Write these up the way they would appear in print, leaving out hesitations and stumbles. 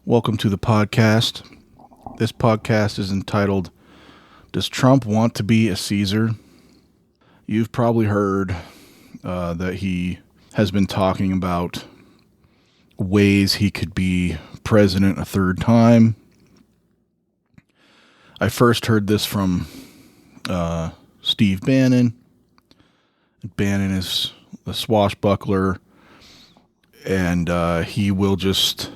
Welcome to the podcast. This podcast is entitled, Does Trump Want to Be a Caesar? You've probably heard that he has been talking about ways he could be president a third time. I first heard this from Steve Bannon. Bannon is a swashbuckler, and he will just,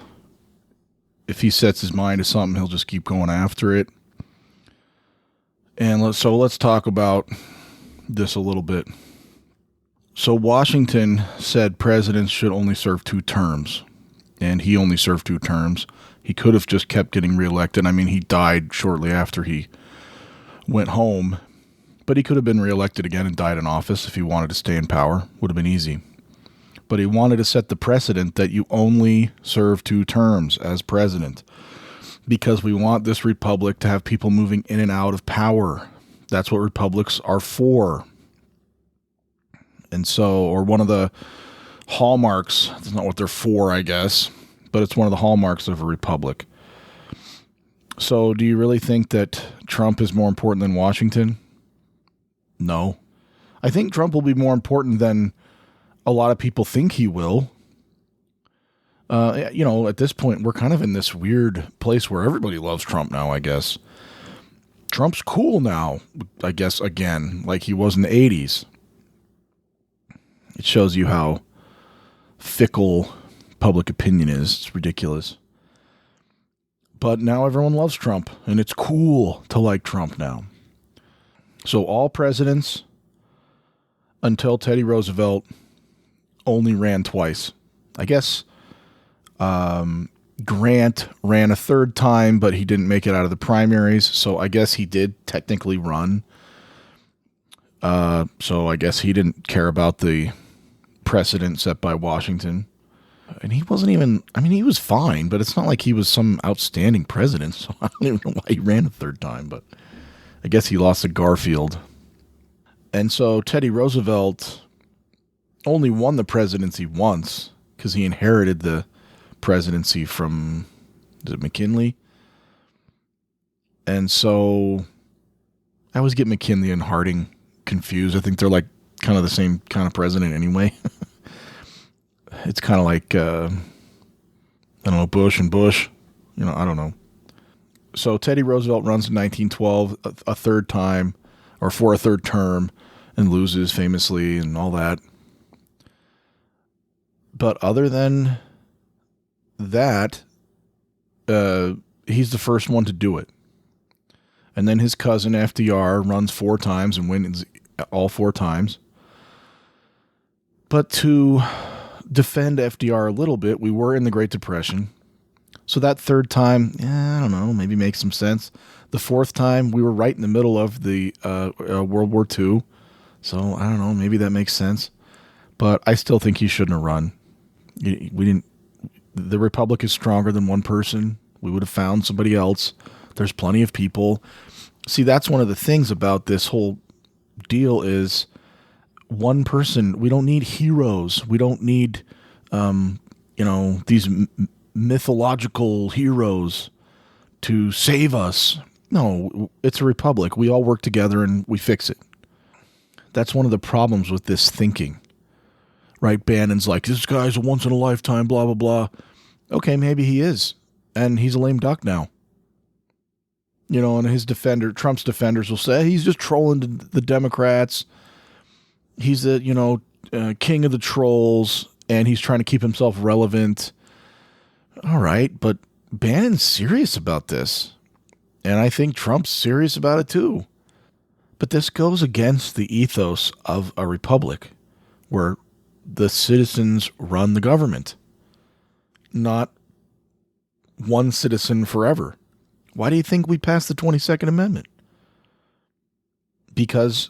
if he sets his mind to something, he'll just keep going after it. And let's talk about this a little bit. So Washington said presidents should only serve 2 terms, and he only served 2 terms. He could have just kept getting reelected. I mean, he died shortly after he went home, but he could have been reelected again and died in office if he wanted to stay in power. Would have been easy. But he wanted to set the precedent that you only serve 2 terms as president, because we want this republic to have people moving in and out of power. That's what republics are for. And so, or one of the hallmarks, that's not what they're for, I guess, but it's one of the hallmarks of a republic. So do you really think that Trump is more important than Washington? No. I think Trump will be more important than a lot of people think he will. At this point, we're kind of in this weird place where everybody loves Trump now, I guess. Trump's cool now, I guess, again, like he was in the 80s. It shows you how fickle public opinion is. It's ridiculous. But now everyone loves Trump, and it's cool to like Trump now. So all presidents until Teddy Roosevelt only ran twice. I guess Grant ran a third time, but he didn't make it out of the primaries, so I guess he did technically run. So I guess he didn't care about the precedent set by Washington. And he wasn't even, he was fine, but it's not like he was some outstanding president, so I don't even know why he ran a third time, but I guess he lost to Garfield. And so Teddy Roosevelt only won the presidency once because he inherited the presidency from, is it McKinley? And so I always get McKinley and Harding confused. I think they're like kind of the same kind of president anyway. It's kind of like, Bush and Bush. I don't know. So Teddy Roosevelt runs in 1912 a third time, or for a third term, and loses famously and all that. But other than that, he's the first one to do it. And then his cousin FDR runs 4 times and wins all 4 times. But to defend FDR a little bit, we were in the Great Depression. So that third time, I don't know, maybe makes some sense. The 4th time, we were right in the middle of the World War II. So I don't know, maybe that makes sense. But I still think he shouldn't have run. The Republic is stronger than one person. We would have found somebody else. There's plenty of people. See, that's one of the things about this whole deal is one person. We don't need heroes. We don't need, these mythological heroes to save us. No, it's a republic. We all work together and we fix it. That's one of the problems with this thinking. Right? Bannon's like, this guy's a once-in-a-lifetime, blah, blah, blah. Okay, maybe he is. And he's a lame duck now. And Trump's defenders will say, he's just trolling the Democrats. He's the, king of the trolls, and he's trying to keep himself relevant. All right, but Bannon's serious about this. And I think Trump's serious about it too. But this goes against the ethos of a republic where the citizens run the government, not one citizen forever. Why do you think we passed the 22nd Amendment? Because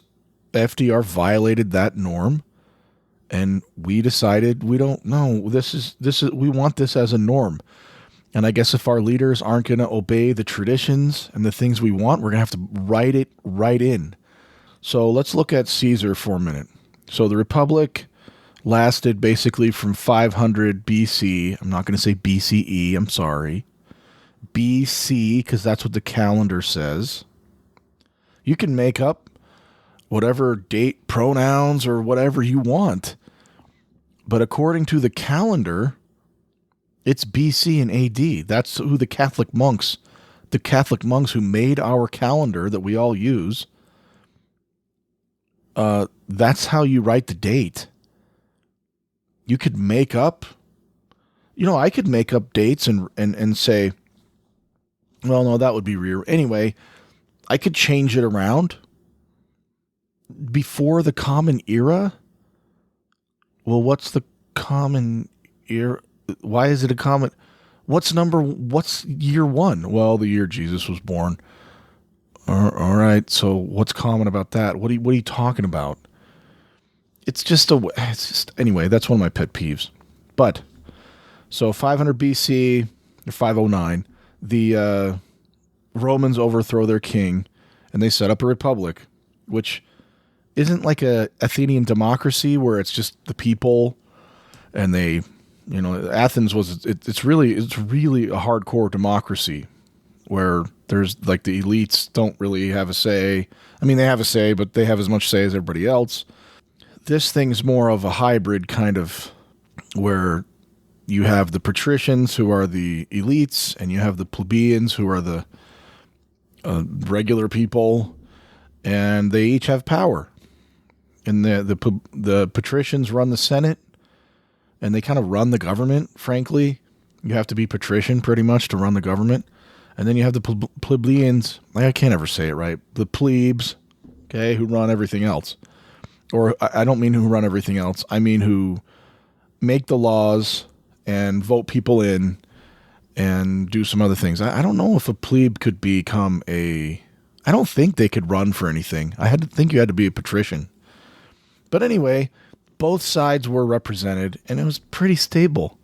FDR violated that norm, and we decided we don't know. We want this as a norm. And I guess if our leaders aren't going to obey the traditions and the things we want, we're going to have to write it right in. So let's look at Caesar for a minute. So the Republic lasted basically from 500 BC. I'm not going to say BCE. I'm sorry. BC, because that's what the calendar says. You can make up whatever date, pronouns, or whatever you want. But according to the calendar, it's BC and AD. That's who the Catholic monks who made our calendar that we all use, that's how you write the date. You could make up, I could make up dates and say, well, no, that would be rear. Anyway, I could change it around. Before the Common Era? Well, what's the Common Era? Why is it a common? What's year one? Well, the year Jesus was born. All right. So what's common about that? What are you talking about? Anyway, that's one of my pet peeves. But so 500 BC or 509, the Romans overthrow their king and they set up a republic, which isn't like a Athenian democracy where it's just the people and they, Athens it's really a hardcore democracy where there's like the elites don't really have a say. I mean, they have a say, but they have as much say as everybody else. This thing's more of a hybrid kind of where you have the patricians who are the elites and you have the plebeians who are the regular people, and they each have power. And the patricians run the Senate, and they kind of run the government, frankly. You have to be patrician pretty much to run the government. And then you have the plebeians, I can't ever say it right, the plebes, okay, who run everything else. Or I don't mean who run everything else. I mean who make the laws and vote people in and do some other things. I don't know if a plebe could become I don't think they could run for anything. I had to think you had to be a patrician. But anyway, both sides were represented, and it was pretty stable.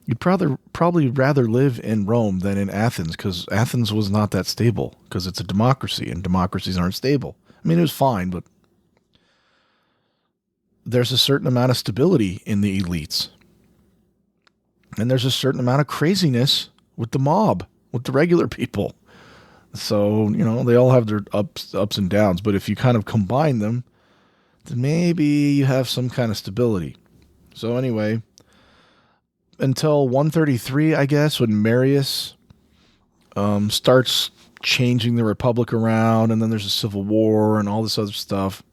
You'd probably rather live in Rome than in Athens, because Athens was not that stable, because it's a democracy, and democracies aren't stable. I mean, it was fine, but there's a certain amount of stability in the elites. And there's a certain amount of craziness with the mob, with the regular people. So, they all have their ups and downs, but if you kind of combine them, then maybe you have some kind of stability. So anyway, until 133, I guess, when Marius starts changing the republic around, and then there's a civil war and all this other stuff.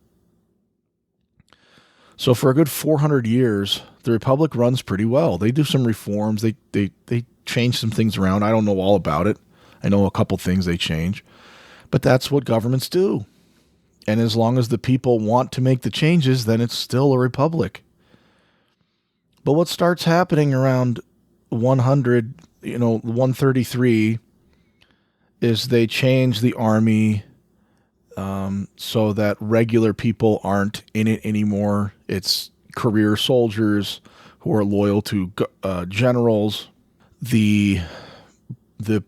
So for a good 400 years, the republic runs pretty well. They do some reforms. They change some things around. I don't know all about it. I know a couple things they change. But that's what governments do. And as long as the people want to make the changes, then it's still a republic. But what starts happening around 133, is they change the army so that regular people aren't in it anymore. It's career soldiers who are loyal to generals. The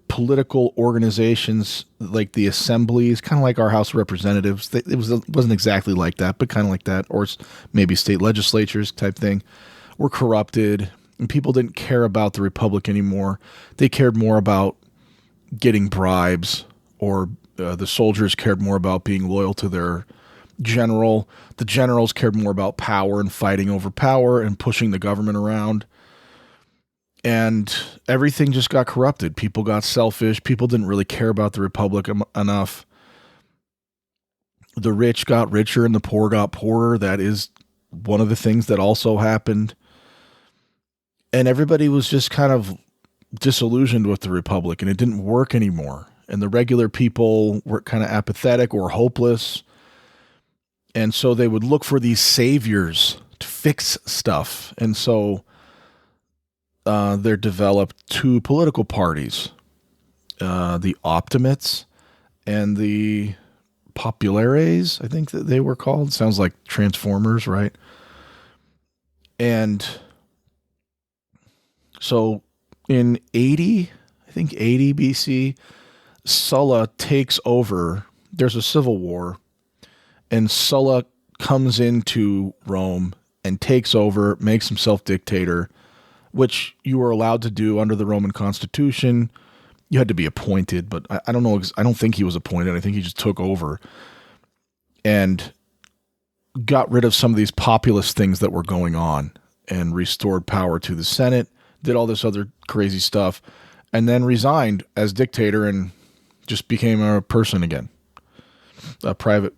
political organizations, like the assemblies, kind of like our House of Representatives, it wasn't exactly like that, but kind of like that, or maybe state legislatures type thing, were corrupted, and people didn't care about the republic anymore. They cared more about getting bribes, or the soldiers cared more about being loyal to their general. The generals cared more about power and fighting over power and pushing the government around. And everything just got corrupted. People got selfish. People didn't really care about the republic enough. The rich got richer and the poor got poorer. That is one of the things that also happened. And everybody was just kind of disillusioned with the republic, and it didn't work anymore. And the regular people were kind of apathetic or hopeless. And so they would look for these saviors to fix stuff. And so there developed two political parties, the Optimates and the Populares, I think that they were called. Sounds like Transformers, right? And so in 80 BC, Sulla takes over. There's a civil war, and Sulla comes into Rome and takes over, makes himself dictator, which you were allowed to do under the Roman Constitution. You had to be appointed, but I don't know. I don't think he was appointed. I think he just took over and got rid of some of these populist things that were going on and restored power to the Senate, did all this other crazy stuff, and then resigned as dictator and just became a person again, a private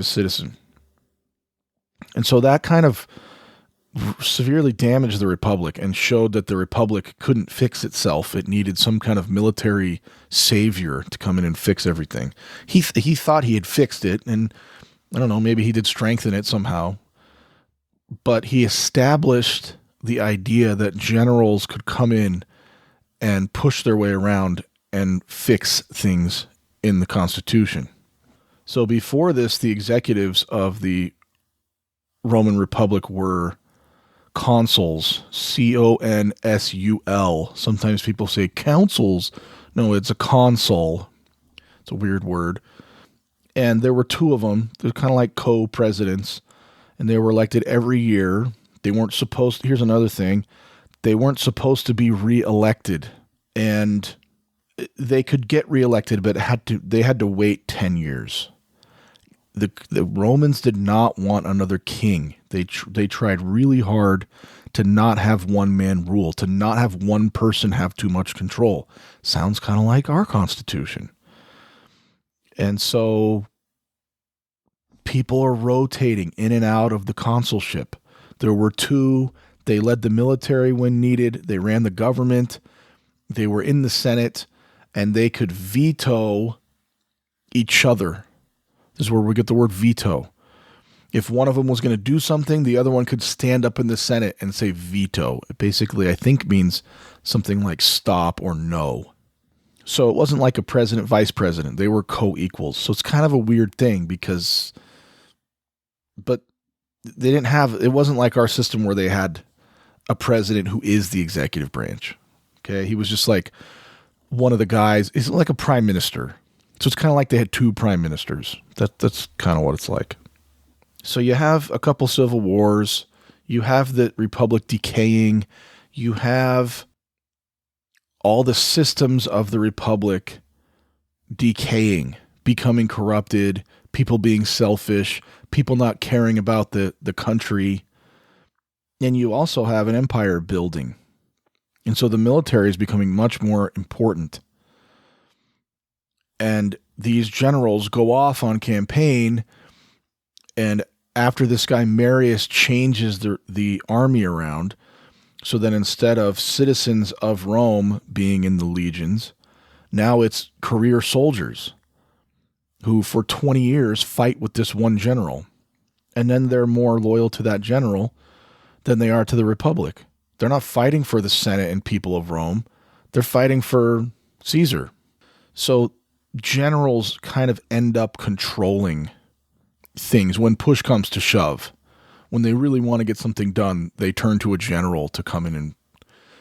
citizen. And so that kind of severely damaged the Republic and showed that the Republic couldn't fix itself. It needed some kind of military savior to come in and fix everything. He thought he had fixed it, and I don't know, maybe he did strengthen it somehow. But he established the idea that generals could come in and push their way around and fix things in the Constitution. So before this, the executives of the Roman Republic were consuls, consul. Sometimes people say councils. No, it's a consul. It's a weird word. And there were two of them. They're kind of like co-presidents, and they were elected every year. They weren't supposed. Here's another thing. They weren't supposed to be reelected, and they could get reelected, but they had to wait 10 years. The Romans did not want another king. They tried really hard to not have one man rule, to not have one person have too much control. Sounds kind of like our Constitution. And so people are rotating in and out of the consulship. There were two. They led the military when needed. They ran the government. They were in the Senate, and they could veto each other. This is where we get the word veto. If one of them was going to do something, the other one could stand up in the Senate and say veto. It basically, I think, means something like stop or no. So it wasn't like a president, vice president. They were co-equals. So it's kind of a weird thing but they didn't have, it wasn't like our system where they had a president who is the executive branch. Okay. He was just like one of the guys. It's like a prime minister. So it's kind of like they had two prime ministers. That's kind of what it's like. So you have a couple civil wars. You have the Republic decaying. You have all the systems of the Republic decaying, becoming corrupted, people being selfish, people not caring about the country. And you also have an empire building. And so the military is becoming much more important. And these generals go off on campaign, and after this guy Marius changes the army around, so that instead of citizens of Rome being in the legions, now it's career soldiers who for 20 years fight with this one general. And then they're more loyal to that general than they are to the Republic. They're not fighting for the Senate and people of Rome. They're fighting for Caesar. So generals kind of end up controlling things when push comes to shove. When they really want to get something done, they turn to a general to come in and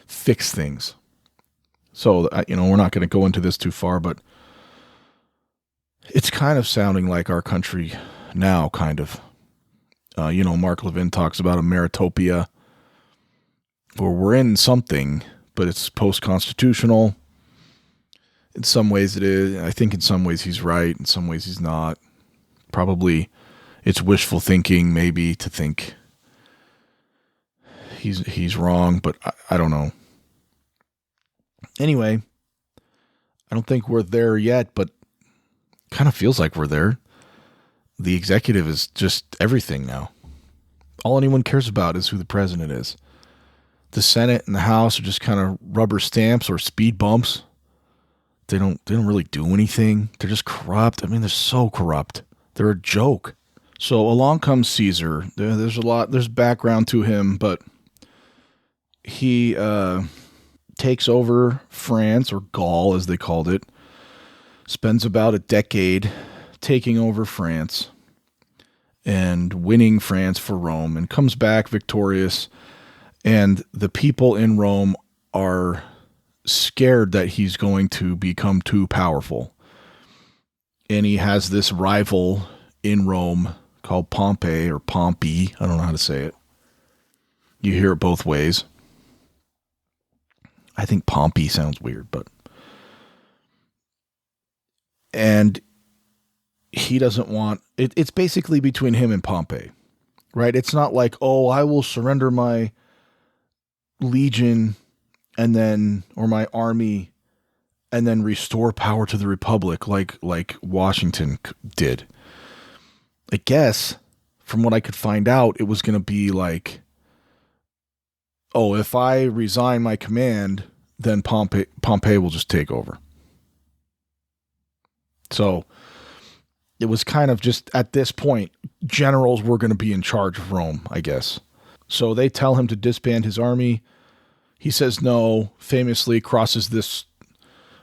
fix things. So, we're not going to go into this too far, but it's kind of sounding like our country now, kind of. Mark Levin talks about a Meritopia, where we're in something, but it's post-constitutional. In some ways it is. I think in some ways he's right. In some ways he's not. Probably it's wishful thinking, maybe, to think he's wrong, but I don't know. Anyway, I don't think we're there yet, but kind of feels like we're there. The executive is just everything now. All anyone cares about is who the president is. The Senate and the House are just kind of rubber stamps or speed bumps. They don't really do anything. They're just corrupt. I mean, they're so corrupt. They're a joke. So along comes Caesar. There's background to him, but he takes over France, or Gaul as they called it, spends about a decade taking over France and winning France for Rome, and comes back victorious. And the people in Rome are scared that he's going to become too powerful. And he has this rival in Rome called Pompey, or Pompey. I don't know how to say it. You hear it both ways. I think Pompey sounds weird, but And he doesn't want it. It's basically between him and Pompey, right? It's not like, oh, I will surrender my legion and then, or my army, and then restore power to the Republic like Washington did. I guess from what I could find out, it was going to be like, oh, if I resign my command, then Pompey will just take over. So it was kind of just at this point, generals were going to be in charge of Rome, I guess. So they tell him to disband his army. He says no, famously crosses this,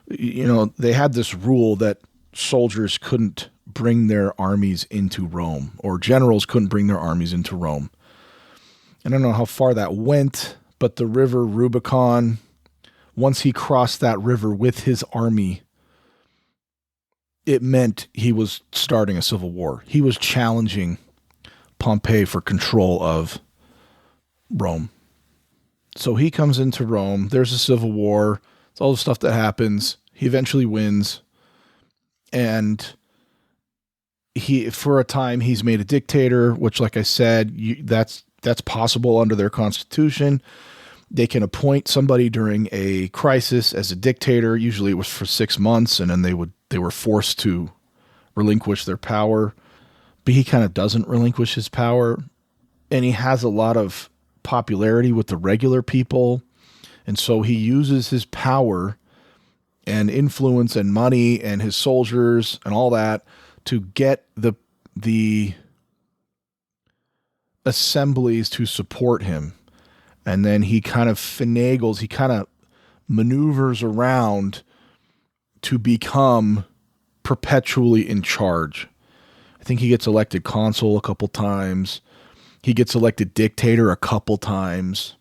they had this rule that soldiers couldn't bring their armies into Rome, or generals couldn't bring their armies into Rome. I don't know how far that went, but the river Rubicon, once he crossed that river with his army, it meant he was starting a civil war. He was challenging Pompey for control of Rome. So he comes into Rome. There's a civil war. It's all the stuff that happens. He eventually wins. And for a time, he's made a dictator, which, like I said, that's possible under their constitution. They can appoint somebody during a crisis as a dictator. Usually it was for 6 months, and then they were forced to relinquish their power. But he kind of doesn't relinquish his power, and he has a lot of popularity with the regular people. And so he uses his power and influence and money and his soldiers and all that to get the assemblies to support him. And then he kind of finagles, he kind of maneuvers around to become perpetually in charge. I think he gets elected consul a couple times. He gets elected dictator a couple times.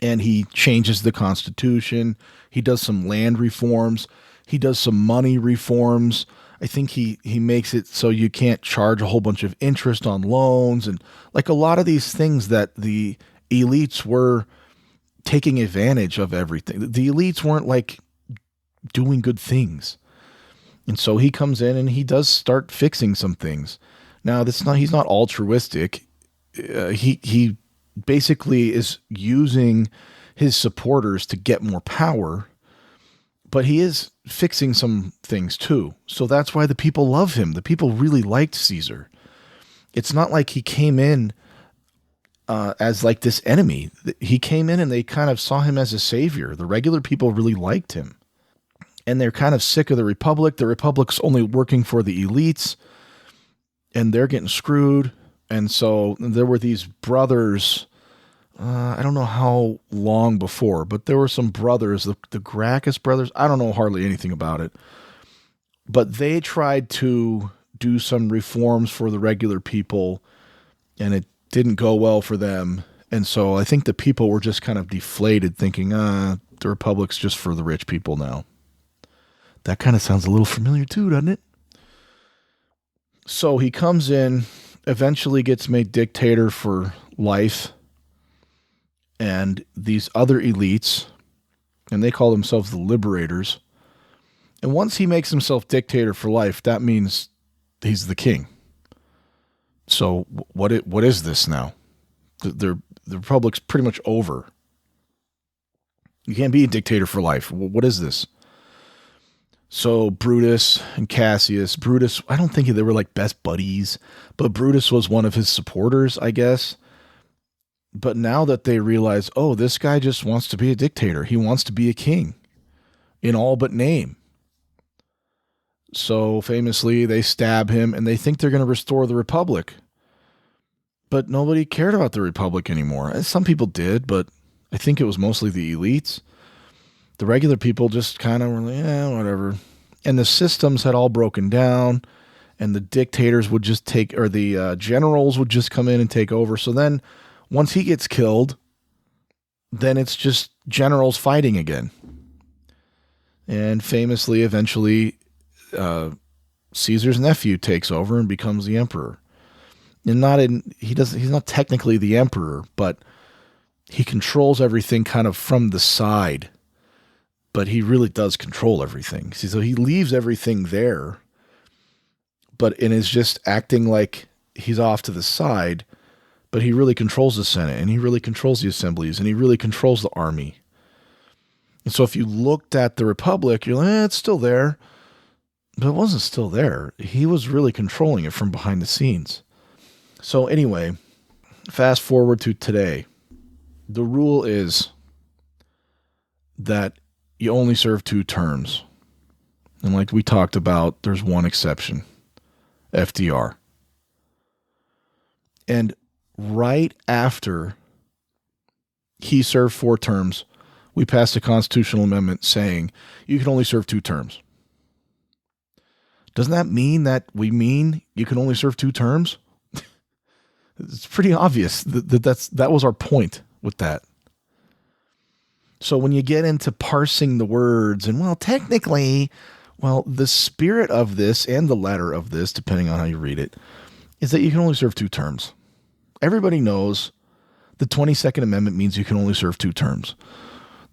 And he changes the constitution. He does some land reforms. He does some money reforms. I think he makes it so you can't charge a whole bunch of interest on loans, and like a lot of these things that the elites were taking advantage of everything. The elites weren't like doing good things. And so he comes in and he does start fixing some things. Now, he's not altruistic. He basically is using his supporters to get more power, but he is fixing some things too. So that's why the people love him. The people really liked Caesar. It's not like he came in as like this enemy. He came in and they kind of saw him as a savior. The regular people really liked him. And they're kind of sick of the Republic. The Republic's only working for the elites, and they're getting screwed. And so there were these brothers, I don't know how long before, but there were some brothers, the Gracchus brothers. I don't know hardly anything about it. But they tried to do some reforms for the regular people, and it didn't go well for them. And so I think the people were just kind of deflated, thinking, the Republic's just for the rich people now. That kind of sounds a little familiar too, doesn't it? So he comes in, eventually gets made dictator for life. And these other elites, and they call themselves the liberators. And once he makes himself dictator for life, that means he's the king. So what is this now? The Republic's pretty much over. You can't be a dictator for life. What is this? So Brutus and Cassius, I don't think they were like best buddies, but Brutus was one of his supporters, I guess. But now that they realize, oh, this guy just wants to be a dictator. He wants to be a king in all but name. So famously, they stab him and they think they're going to restore the Republic. But nobody cared about the Republic anymore. Some people did, but I think it was mostly the elites. The regular people just kind of were like, whatever. And the systems had all broken down, and the dictators would just the generals would just come in and take over. So then once he gets killed, then it's just generals fighting again. And famously, eventually, Caesar's nephew takes over and becomes the emperor. And he's not technically the emperor, but he controls everything kind of from the side. but he really does control everything. See, so he leaves everything there, and is just acting like he's off to the side, but he really controls the Senate, and he really controls the assemblies, and he really controls the army. And so if you looked at the Republic, you're like, it's still there. But it wasn't still there. He was really controlling it from behind the scenes. So anyway, fast forward to today. The rule is that you only serve 2 terms. And like we talked about, there's one exception, FDR. And right after he served 4 terms, we passed a constitutional amendment saying you can only serve 2 terms. Doesn't that mean that you can only serve 2 terms? It's pretty obvious that was our point with that. So when you get into parsing the words and, technically, the spirit of this and the letter of this, depending on how you read it, is that you can only serve 2 terms. Everybody knows the 22nd Amendment means you can only serve 2 terms.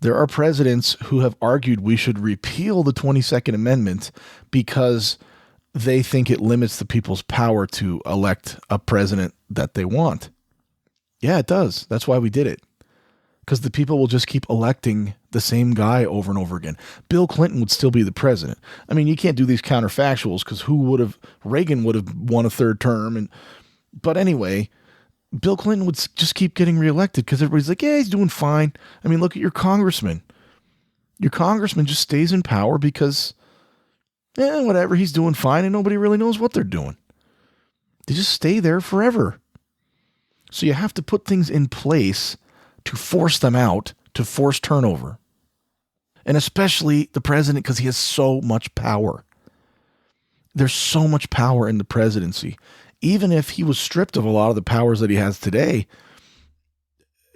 There are presidents who have argued we should repeal the 22nd Amendment because they think it limits the people's power to elect a president that they want. Yeah, it does. That's why we did it. Because the people will just keep electing the same guy over and over again. Bill Clinton would still be the president. I mean, you can't do these counterfactuals because Reagan would have won a 3rd term. But anyway, Bill Clinton would just keep getting reelected because everybody's like, yeah, he's doing fine. I mean, look at your congressman. Your congressman just stays in power because, whatever, he's doing fine and nobody really knows what they're doing. They just stay there forever. So you have to put things in place to force them out, to force turnover. And especially the president, because he has so much power. There's so much power in the presidency. Even if he was stripped of a lot of the powers that he has today,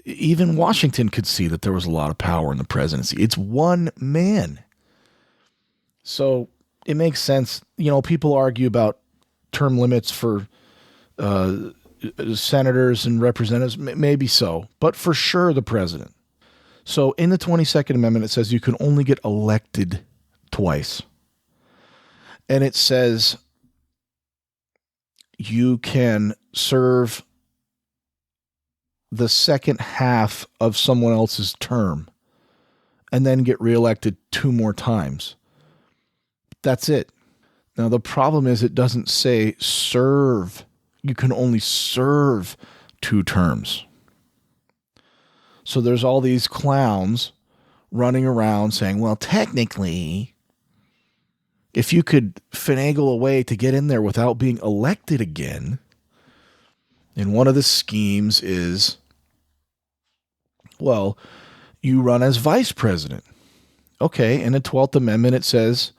even Washington could see that there was a lot of power in the presidency. It's one man. So it makes sense. People argue about term limits for senators and representatives, maybe so, but for sure the president. So in the 22nd Amendment, it says you can only get elected twice. And it says you can serve the second half of someone else's term and then get reelected 2 more times. That's it. Now, the problem is it doesn't say serve. You can only serve 2 terms. So there's all these clowns running around saying, technically, if you could finagle a way to get in there without being elected again, and one of the schemes is, you run as vice president. Okay, in the 12th Amendment, it says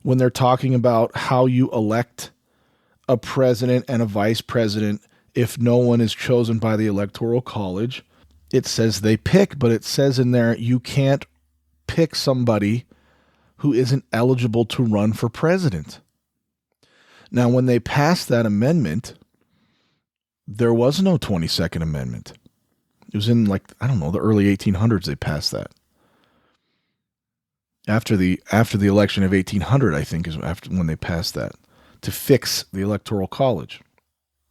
when they're talking about how you elect a president and a vice president, if no one is chosen by the Electoral College, it says they pick, but it says in there you can't pick somebody who isn't eligible to run for president. Now, when they passed that amendment, there was no 22nd Amendment. It was in the early 1800s they passed that. After the election of 1800, I think, is after when they passed that, to fix the Electoral College.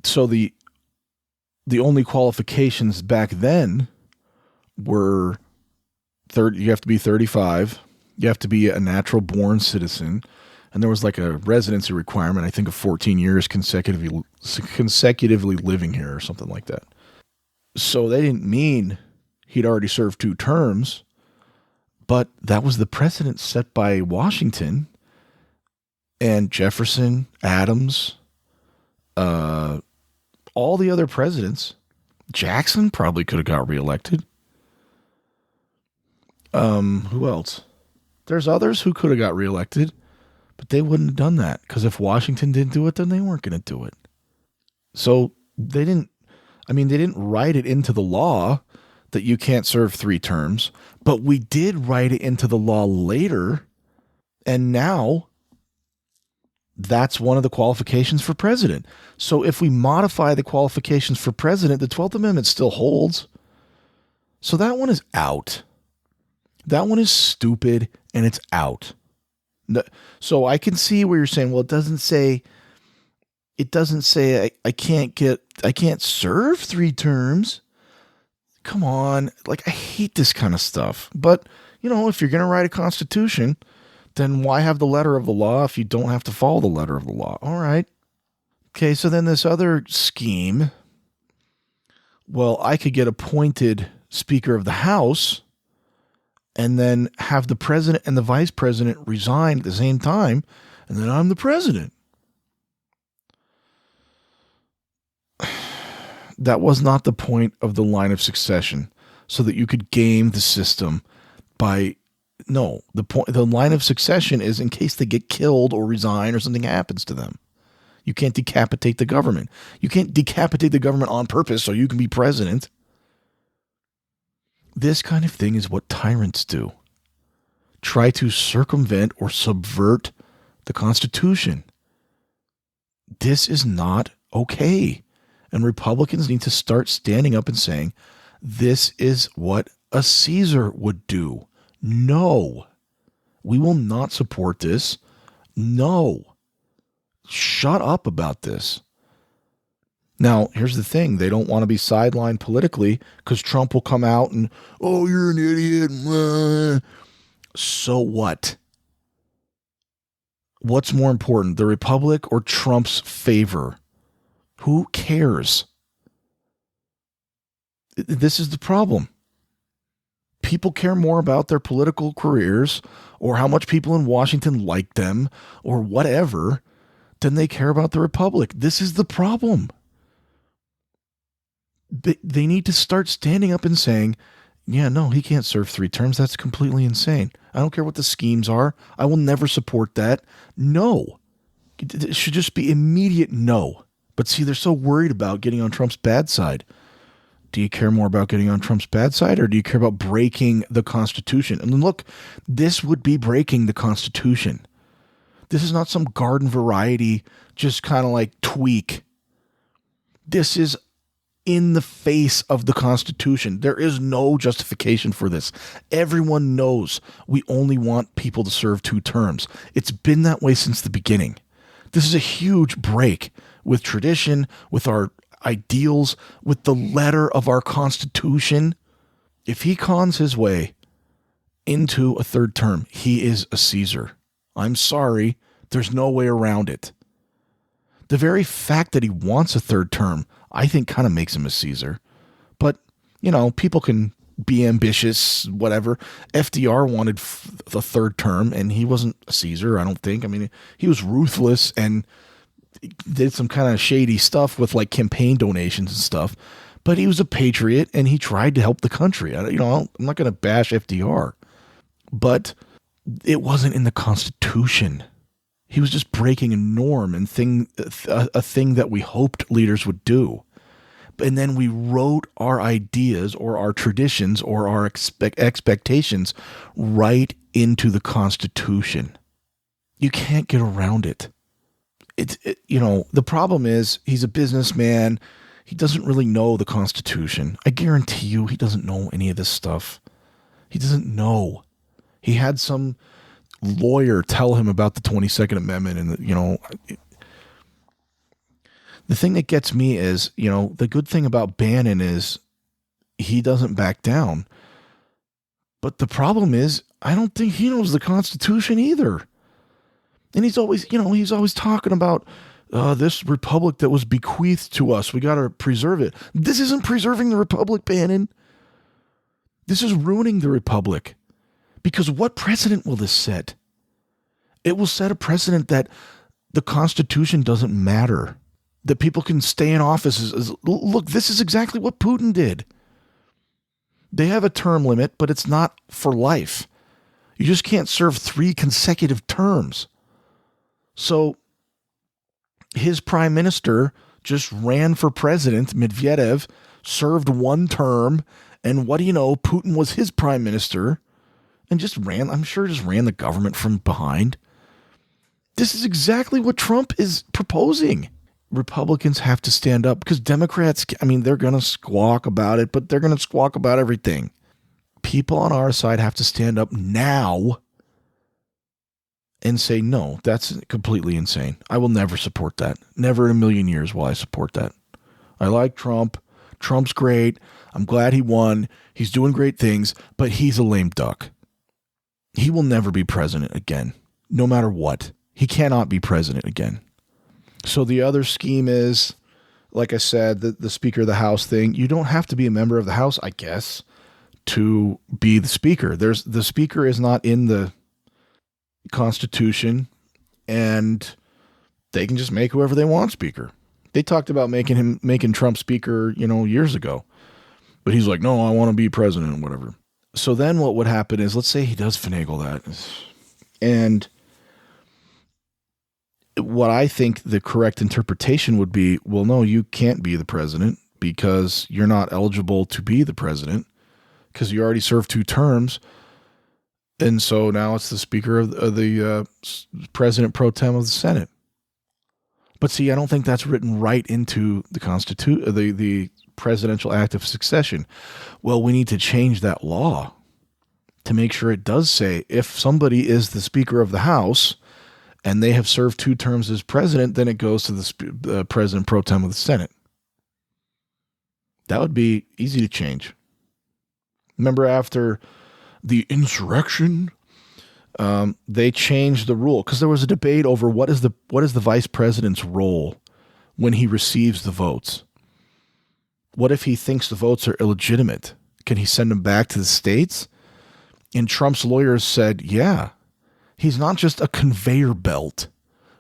So the only qualifications back then were you have to be 35, you have to be a natural born citizen, and there was like a residency requirement, I think, of 14 years consecutively living here or something like that. So they didn't mean he'd already served 2 terms, but that was the precedent set by Washington and Jefferson, Adams, all the other presidents. Jackson probably could have got reelected. Who else? There's others who could have got reelected, but they wouldn't have done that because if Washington didn't do it, then they weren't going to do it. So they didn't write it into the law that you can't serve 3 terms, but we did write it into the law later, and now that's one of the qualifications for president. So if we modify the qualifications for president, the 12th Amendment still holds. So that one is out. That one is stupid and it's out. So I can see where you're saying, well, it doesn't say I can't serve 3 terms. Come on. Like, I hate this kind of stuff. But, if you're going to write a constitution, then why have the letter of the law if you don't have to follow the letter of the law? All right. Okay, so then this other scheme, well, I could get appointed Speaker of the House and then have the president and the vice president resign at the same time, and then I'm the president. That was not the point of the line of succession, so that you could game the system by... No, the line of succession is in case they get killed or resign or something happens to them. You can't decapitate the government. You can't decapitate the government on purpose so you can be president. This kind of thing is what tyrants do. Try to circumvent or subvert the Constitution. This is not okay. And Republicans need to start standing up and saying, this is what a Caesar would do. No, we will not support this. No. Shut up about this. Now, here's the thing. They don't want to be sidelined politically because Trump will come out and, oh, you're an idiot. So what? What's more important, the Republic or Trump's favor? Who cares? This is the problem. People care more about their political careers or how much people in Washington like them or whatever than they care about the Republic. This is the problem. They need to start standing up and saying, yeah, no, he can't serve 3 terms. That's completely insane. I don't care what the schemes are. I will never support that. No. It should just be immediate no. But see, they're so worried about getting on Trump's bad side. Do you care more about getting on Trump's bad side, or do you care about breaking the Constitution? And look, this would be breaking the Constitution. This is not some garden variety, just kind of like tweak. This is in the face of the Constitution. There is no justification for this. Everyone knows we only want people to serve 2 terms. It's been that way since the beginning. This is a huge break with tradition, with our ideals, with the letter of our Constitution. If he cons his way into a 3rd term, he is a Caesar. I'm sorry. There's no way around it. The very fact that he wants a 3rd term, I think, kind of makes him a Caesar. But, people can be ambitious, whatever. FDR wanted the 3rd term, and he wasn't a Caesar, I don't think. I mean, he was ruthless and did some kind of shady stuff with like campaign donations and stuff. But he was a patriot, and he tried to help the country. I'm not going to bash FDR. But it wasn't in the Constitution. He was just breaking a norm and a thing that we hoped leaders would do. And then we wrote our ideas or our traditions or our expectations right into the Constitution. You can't get around it. The problem is he's a businessman. He doesn't really know the Constitution. I guarantee you he doesn't know any of this stuff. He doesn't know. He had some lawyer tell him about the 22nd Amendment, and the thing that gets me is, the good thing about Bannon is he doesn't back down. But the problem is, I don't think he knows the Constitution either. And he's always talking about this republic that was bequeathed to us. We got to preserve it. This isn't preserving the republic, Bannon. This is ruining the republic. Because what precedent will this set? It will set a precedent that the Constitution doesn't matter. That people can stay in office. Look, this is exactly what Putin did. They have a term limit, but it's not for life. You just can't serve 3 consecutive terms. So his prime minister just ran for president, Medvedev, served 1 term, and what do you know, Putin was his prime minister and just ran the government from behind. This is exactly what Trump is proposing. Republicans have to stand up because Democrats, they're going to squawk about it, but they're going to squawk about everything. People on our side have to stand up now and say, no, that's completely insane. I will never support that. Never in a million years will I support that. I like Trump. Trump's great. I'm glad he won. He's doing great things, but he's a lame duck. He will never be president again, no matter what. He cannot be president again. So the other scheme is, like I said, the Speaker of the House thing. You don't have to be a member of the House, I guess, to be the Speaker. The Speaker is not in the Constitution, and they can just make whoever they want Speaker. They talked about making Trump Speaker, years ago. But he's like, no, I want to be president, whatever. So then what would happen is, let's say he does finagle that. And what I think the correct interpretation would be, well, no, you can't be the president because you're not eligible to be the president because you already served 2 terms. And so now it's the Speaker of the President Pro Tem of the Senate. But see, I don't think that's written right into the the Presidential Act of Succession. Well, we need to change that law to make sure it does say if somebody is the Speaker of the House and they have served 2 terms as president, then it goes to the President Pro Tem of the Senate. That would be easy to change. Remember after the insurrection, they changed the rule because there was a debate over what is the vice president's role when he receives the votes. What if he thinks the votes are illegitimate? Can he send them back to the states? And Trump's lawyers said, yeah, he's not just a conveyor belt,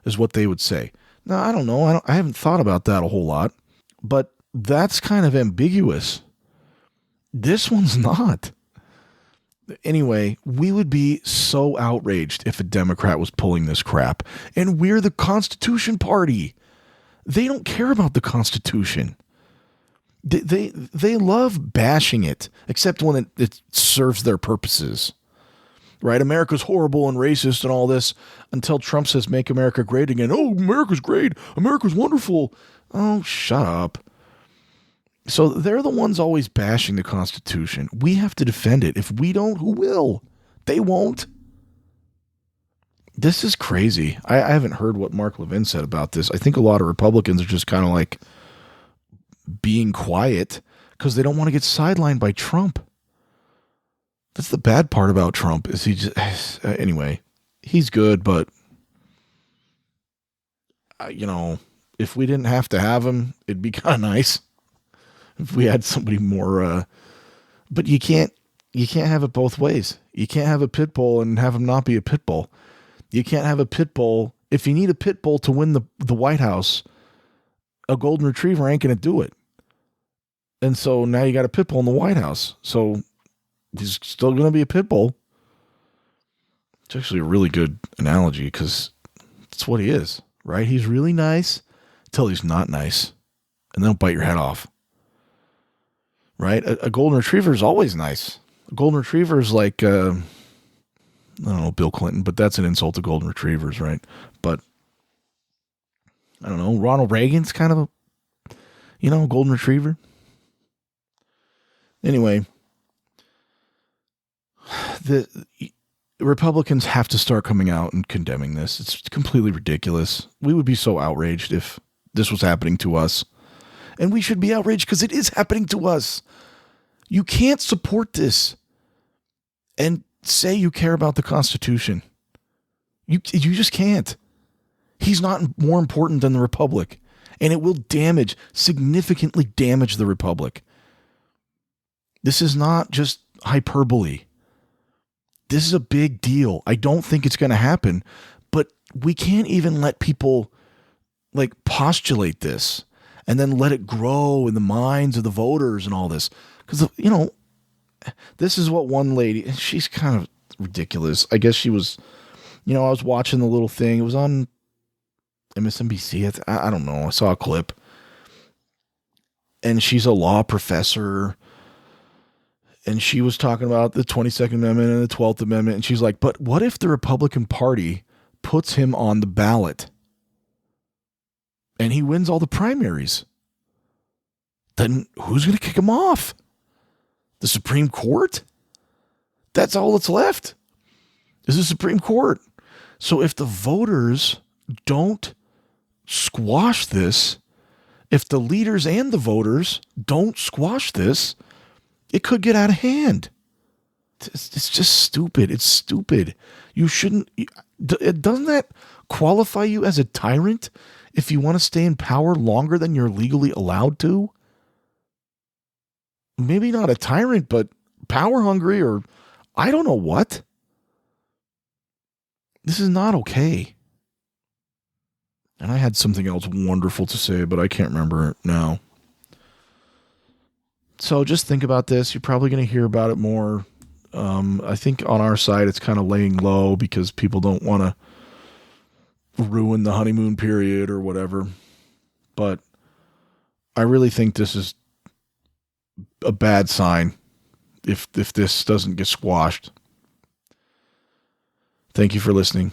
is what they would say. Now, I don't know. I haven't thought about that a whole lot, but that's kind of ambiguous. This one's not. Anyway, we would be so outraged if a Democrat was pulling this crap. And we're the Constitution Party. They don't care about the Constitution. They love bashing it, except when it serves their purposes. Right? America's horrible and racist and all this until Trump says, make America great again. Oh, America's great. America's wonderful. Oh, shut up. So they're the ones always bashing the Constitution. We have to defend it. If we don't, who will? They won't. This is crazy. I haven't heard what Mark Levin said about this. I think a lot of Republicans are just kind of like being quiet because they don't want to get sidelined by Trump. That's the bad part about Trump is he just, anyway, he's good, but if we didn't have to have him, it'd be kind of nice if we had somebody more, but you can't have it both ways. You can't have a pit bull and have him not be a pit bull. You can't have a pit bull. If you need a pit bull to win the White House, a golden retriever ain't going to do it. And so now you got a pit bull in the White House. So he's still going to be a pit bull. It's actually a really good analogy because that's what he is, right? He's really nice until he's not nice. And then he'll bite your head off. Right? A golden retriever is always nice. A golden retriever is like, I don't know, Bill Clinton, but that's an insult to golden retrievers, right? But I don't know, Ronald Reagan's kind of a golden retriever. Anyway, the Republicans have to start coming out and condemning this. It's completely ridiculous. We would be so outraged if this was happening to us. And we should be outraged because it is happening to us. You can't support this and say you care about the Constitution. You just can't. He's not more important than the Republic. And it will significantly damage the Republic. This is not just hyperbole. This is a big deal. I don't think it's going to happen, but we can't even let people postulate this and then let it grow in the minds of the voters and all this. Because, this is what one lady, she's kind of ridiculous. I guess she was, I was watching the little thing. It was on MSNBC. I don't know. I saw a clip. And she's a law professor. And she was talking about the 22nd Amendment and the 12th Amendment. And she's like, but what if the Republican Party puts him on the ballot and he wins all the primaries? Then who's going to kick him off? The Supreme Court? That's all that's left is the Supreme Court. So if the voters don't squash this, if the leaders and the voters don't squash this, it could get out of hand. It's just stupid. It's stupid. You shouldn't. Doesn't that qualify you as a tyrant if you want to stay in power longer than you're legally allowed to? Maybe not a tyrant, but power hungry, or I don't know what. This is not okay. And I had something else wonderful to say, but I can't remember it now. So just think about this. You're probably going to hear about it more. I think on our side, it's kind of laying low because people don't want to ruin the honeymoon period or whatever. But I really think this is a bad sign if this doesn't get squashed. Thank you for listening.